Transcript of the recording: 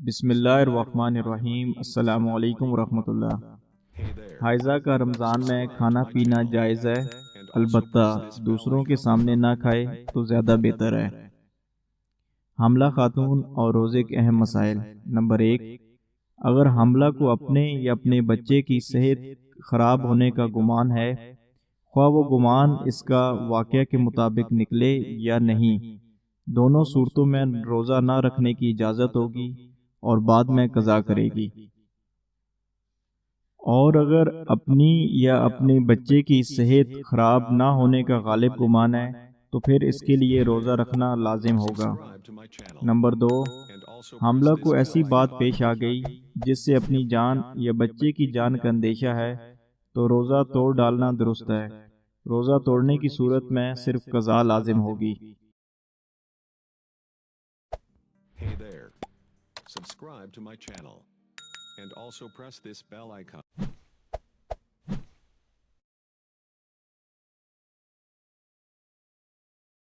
بسم اللہ الرحمن الرحیم۔ السلام علیکم ورحمۃ اللہ۔ حائضہ کا رمضان میں کھانا پینا جائز ہے، البتہ دوسروں کے سامنے نہ کھائے تو زیادہ بہتر ہے۔ حاملہ خاتون اور روزے کے اہم مسائل۔ نمبر 1، اگر حاملہ کو اپنے یا اپنے بچے کی صحت خراب ہونے کا گمان ہے، خواہ وہ گمان اس کا واقعہ کے مطابق نکلے یا نہیں، دونوں صورتوں میں روزہ نہ رکھنے کی اجازت ہوگی اور بعد میں قضا کرے گی۔ اور اگر اپنی یا اپنے بچے کی صحت خراب نہ ہونے کا غالب گمان ہے تو پھر اس کے لیے روزہ رکھنا لازم ہوگا۔ نمبر 2، حاملہ کو ایسی بات پیش آ گئی جس سے اپنی جان یا بچے کی جان کا اندیشہ ہے تو روزہ توڑ ڈالنا درست ہے۔ روزہ توڑنے کی صورت میں صرف قضا لازم ہوگی۔ Hey there. Subscribe to my channel and also press this bell icon.